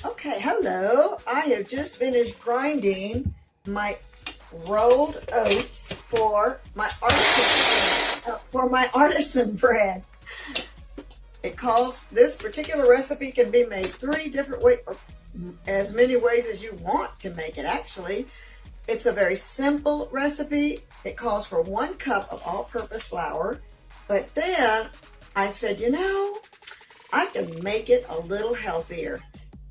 Okay, hello. I have just finished grinding my rolled oats for my artisan bread. This particular recipe can be made three different ways, or as many ways as you want to make it. Actually, it's a very simple recipe. It calls for 1 cup of all-purpose flour, but then I said, I can make it a little healthier.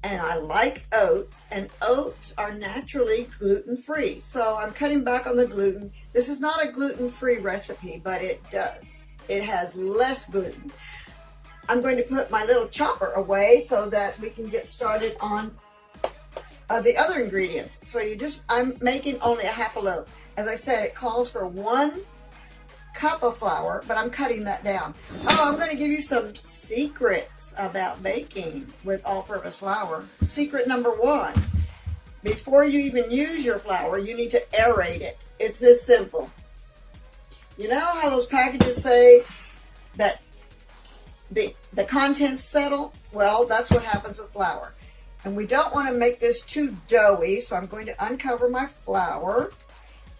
And I like oats, and oats are naturally gluten-free. So I'm cutting back on the gluten. This is not a gluten-free recipe, but it does. It has less gluten. I'm going to put my little chopper away so that we can get started on the other ingredients. So I'm making only a half a loaf. As I said, it calls for 1 cup of flour, but I'm cutting that down. Oh, I'm going to give you some secrets about baking with all-purpose flour. Secret number 1, before you even use your flour, you need to aerate it. It's this simple. You know how those packages say that the contents settle? Well, that's what happens with flour. And we don't want to make this too doughy, so I'm going to uncover my flour.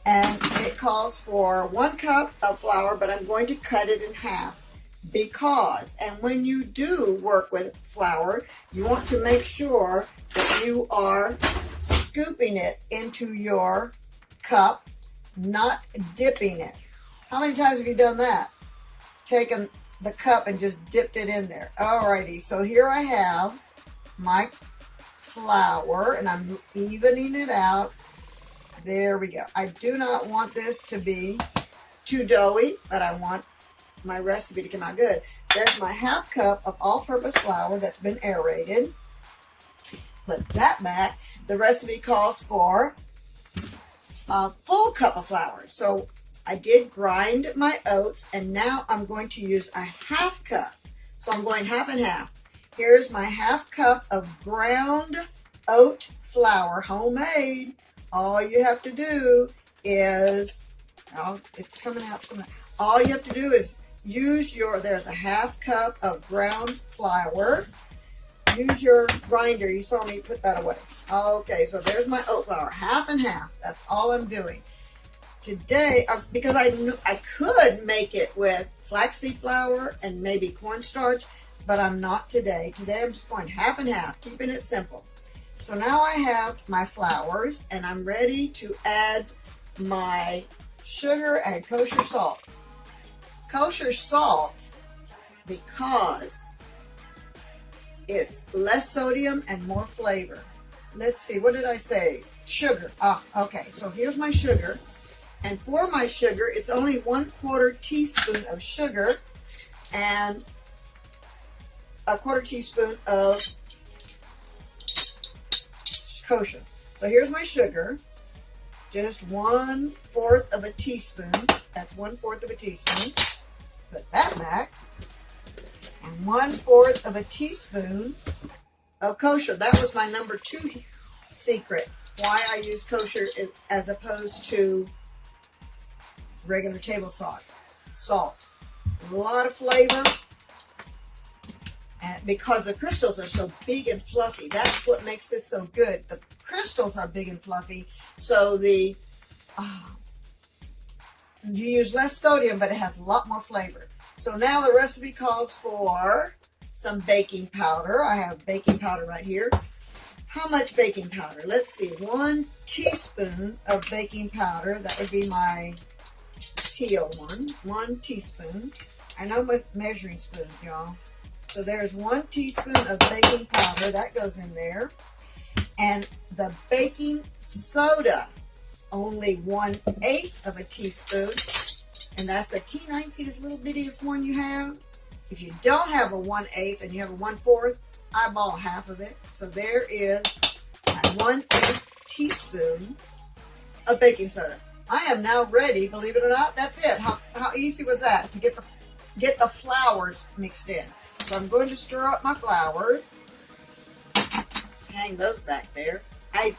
And it calls for 1 cup of flour, but I'm going to cut it in half and when you do work with flour, you want to make sure that you are scooping it into your cup, not dipping it. How many times have you done that? Taken the cup and just dipped it in there. Alrighty, so here I have my flour, and I'm evening it out. There we go. I do not want this to be too doughy, but I want my recipe to come out good. There's my half cup of all-purpose flour that's been aerated. Put that back. The recipe calls for a full cup of flour. So I did grind my oats, and now I'm going to use a half cup. So I'm going half and half. Here's my half cup of ground oat flour, homemade. All you have to do is, it's coming out. All you have to do is there's a half cup of ground flour. Use your grinder. You saw me put that away. Okay, so there's my oat flour, half and half. That's all I'm doing. Today, because I knew I could make it with flaxseed flour and maybe cornstarch, but I'm not today. Today I'm just going half and half, keeping it simple. So now I have my flours, and I'm ready to add my sugar and kosher salt. Kosher salt, because it's less sodium and more flavor. Let's see, what did I say? Sugar. Okay, so here's my sugar. And for my sugar, it's only 1/4 teaspoon of sugar and a 1/4 teaspoon of kosher. So here's my sugar, just 1/4 of a teaspoon. That's 1/4 of a teaspoon. Put that back. And 1/4 of a teaspoon of kosher. That was my number 2 secret. Why I use kosher as opposed to regular table salt. A lot of flavor. And because the crystals are so big and fluffy, that's what makes this so good. The crystals are big and fluffy, so you use less sodium, but it has a lot more flavor. So now the recipe calls for some baking powder. I have baking powder right here. How much baking powder? Let's see, 1 teaspoon of baking powder. That would be my teal one. 1 teaspoon. I know my measuring spoons, y'all. So there's 1 teaspoon of baking powder. That goes in there. And the baking soda, only 1/8 of a teaspoon. And that's the teeniest little bittiest one you have. If you don't have a 1/8 and you have a 1/4, eyeball half of it. So there is my 1/8 teaspoon of baking soda. I am now ready, believe it or not. That's it. How easy was that to get the flours mixed in? So I'm going to stir up my flours. Hang those back there. I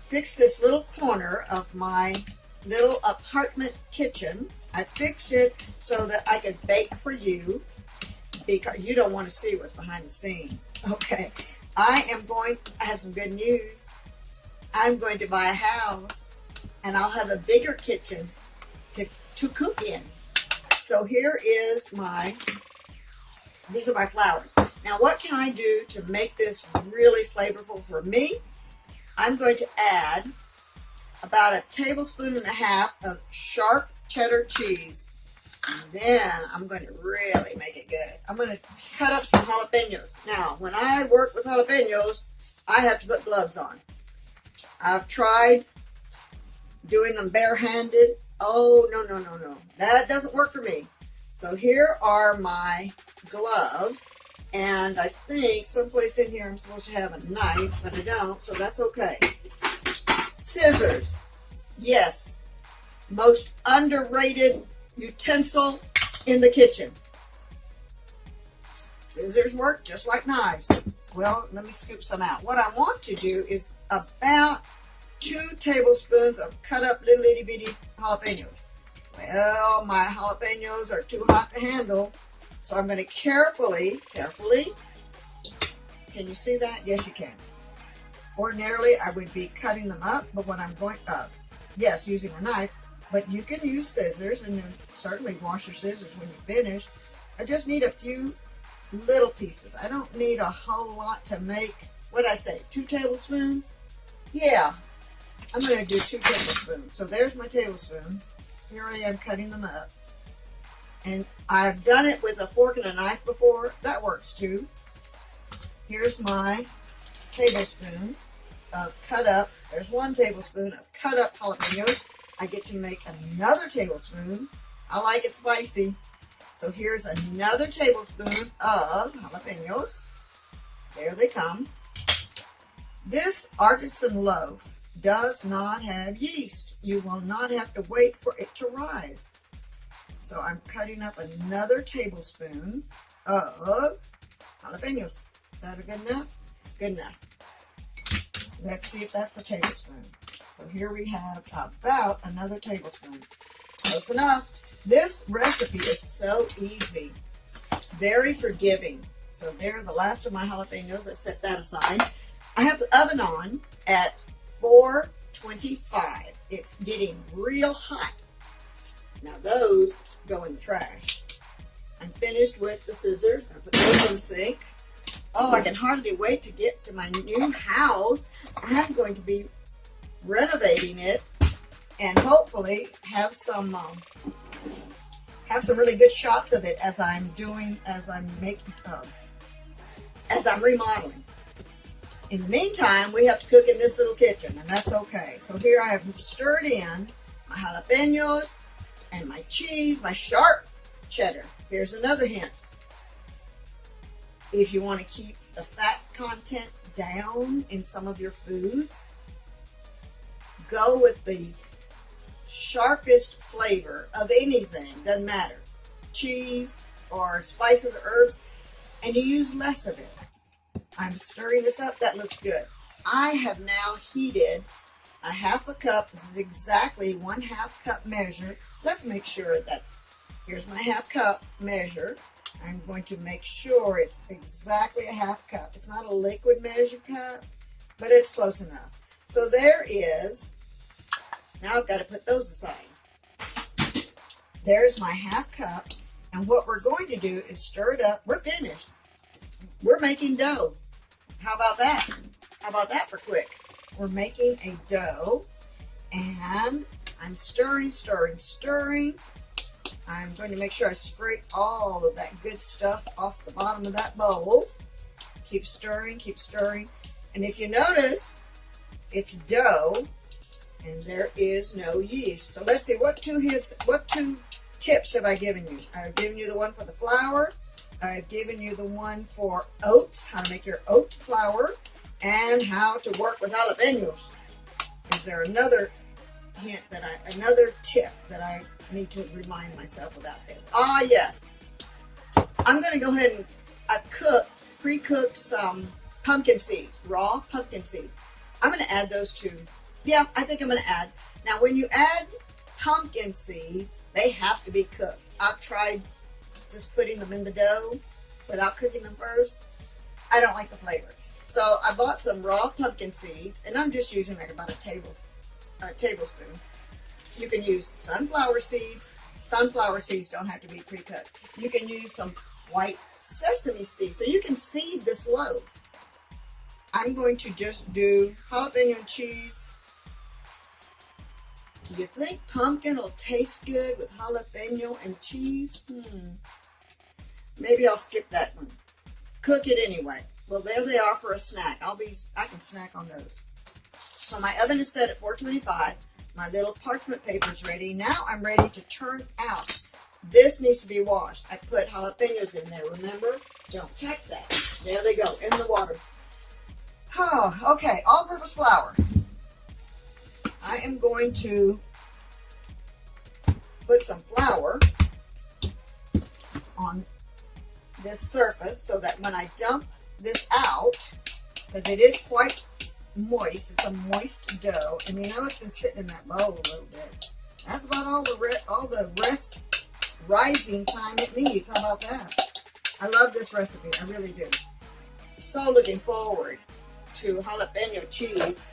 fixed this little corner of my little apartment kitchen. I fixed it so that I could bake for you, because you don't want to see what's behind the scenes. Okay, I have some good news. I'm going to buy a house and I'll have a bigger kitchen to cook in. So here is these are my flours. Now what can I do to make this really flavorful for me? I'm going to add about 1.5 tablespoons of sharp cheddar cheese. And then I'm going to really make it good. I'm going to cut up some jalapenos. Now, when I work with jalapenos, I have to put gloves on. I've tried doing them barehanded. Oh, no. That doesn't work for me. So here are my gloves. And I think someplace in here I'm supposed to have a knife, but I don't, so that's okay. Scissors. Yes. Most underrated utensil in the kitchen. Scissors work just like knives. Well, let me scoop some out. What I want to do is about 2 tablespoons of cut up little itty bitty jalapenos. Well, my jalapenos are too hot to handle, so I'm going to carefully, can you see that? Yes, you can. Ordinarily, I would be cutting them up, but when I'm going up, yes, using a knife, but you can use scissors, and then certainly wash your scissors when you finish. I just need a few little pieces. I don't need a whole lot to make, what'd I say, 2 tablespoons? Yeah, I'm going to do 2 tablespoons. So there's my tablespoon. Here I am cutting them up. And I've done it with a fork and a knife before. That works too. Here's my tablespoon of cut up. There's 1 tablespoon of cut up jalapenos. I get to make another tablespoon. I like it spicy. So here's another tablespoon of jalapenos. There they come. This Artisan loaf does not have yeast. You will not have to wait for it to rise. So I'm cutting up another tablespoon of jalapenos. Is that good enough? Good enough. Let's see if that's a tablespoon. So here we have about another tablespoon. Close enough. This recipe is so easy. Very forgiving. So there are the last of my jalapenos. Let's set that aside. I have the oven on at 425. It's getting real hot. Now those go in the trash. I'm finished with the scissors. I put those in the sink. Oh, I can hardly wait to get to my new house. I'm going to be renovating it and hopefully have some really good shots of it as I'm remodeling. In the meantime, we have to cook in this little kitchen, and that's okay. So here I have stirred in my jalapenos and my cheese, my sharp cheddar. Here's another hint. If you want to keep the fat content down in some of your foods, go with the sharpest flavor of anything, doesn't matter, cheese or spices or herbs, and you use less of it. I'm stirring this up. That looks good. I have now heated a 1/2 cup. This is exactly 1/2 cup measure. Let's make sure here's my 1/2 cup measure. I'm going to make sure it's exactly a 1/2 cup. It's not a liquid measure cup, but it's close enough. So there is, now I've got to put those aside. There's my 1/2 cup. And what we're going to do is stir it up. We're finished. We're making dough. How about that? How about that for quick? We're making a dough, and I'm stirring. I'm going to make sure I scrape all of that good stuff off the bottom of that bowl. Keep stirring. And if you notice, it's dough, and there is no yeast. So let's see, what two tips have I given you? I've given you the one for the flour. I've given you the one for oats, how to make your oat flour, and how to work with jalapenos. Is there another another tip that I need to remind myself about this? Ah, yes. I'm going to go ahead and I've pre-cooked some pumpkin seeds, raw pumpkin seeds. I'm going to add those too. Yeah, I think I'm going to add. Now, when you add pumpkin seeds, they have to be cooked. I've tried just putting them in the dough without cooking them first. I don't like the flavor. So I bought some raw pumpkin seeds, and I'm just using like about a tablespoon. You can use sunflower seeds. Sunflower seeds don't have to be pre-cut. You can use some white sesame seeds, so you can seed this loaf. I'm going to just do jalapeno cheese. Do you think pumpkin will taste good with jalapeno and cheese? Maybe I'll skip that one. Cook it anyway. Well, there they are for a snack. I can snack on those. So my oven is set at 425. My little parchment paper is ready. Now I'm ready to turn out. This needs to be washed. I put jalapenos in there, remember? Don't touch that. There they go, in the water. Oh, okay, all-purpose flour. I am going to put some flour on this surface so that when I dump this out, because it is quite moist, it's a moist dough, and you know it's been sitting in that bowl a little bit. That's about all the rest rising time it needs. How about that? I love this recipe, I really do. So looking forward to jalapeno cheese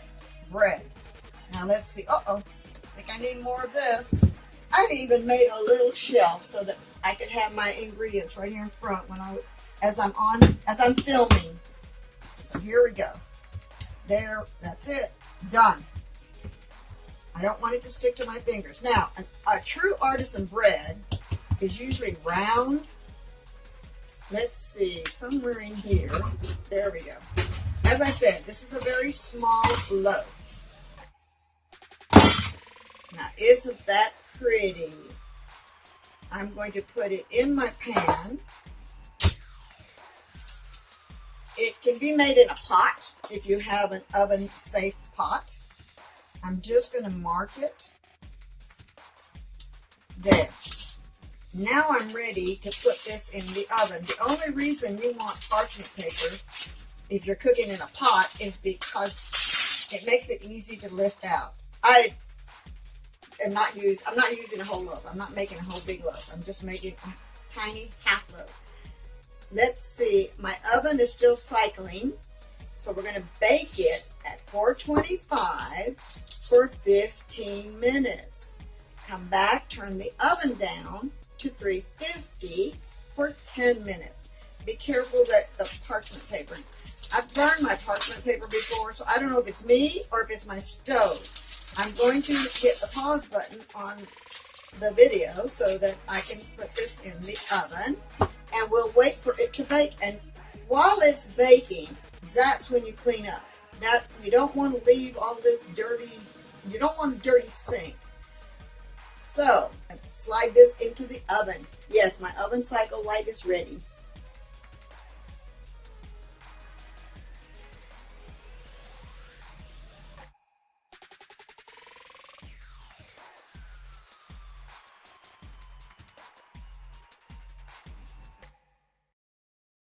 bread. Now let's see. I think I need more of this. I even made a little shelf so that I could have my ingredients right here in front as I'm filming. So here we go. There, that's it. Done. I don't want it to stick to my fingers. Now, a true artisan bread is usually round. Let's see, somewhere in here. There we go. As I said, this is a very small loaf. Now, isn't that pretty? I'm going to put it in my pan. It can be made in a pot if you have an oven-safe pot. I'm just going to mark it. There. Now I'm ready to put this in the oven. The only reason you want parchment paper if you're cooking in a pot is because it makes it easy to lift out. I'm not using a whole loaf. I'm not making a whole big loaf. I'm just making a tiny half loaf. Let's see. My oven is still cycling, so we're going to bake it at 425 for 15 minutes. Come back, turn the oven down to 350 for 10 minutes. Be careful that the parchment paper, I've burned my parchment paper before, so I don't know if it's me or if it's my stove. I'm going to hit the pause button on the video so that I can put this in the oven, and we'll wait for it to bake. And while it's baking, that's when you clean up. You don't want to leave all this dirty, you don't want a dirty sink. So, slide this into the oven. Yes, my oven cycle light is ready.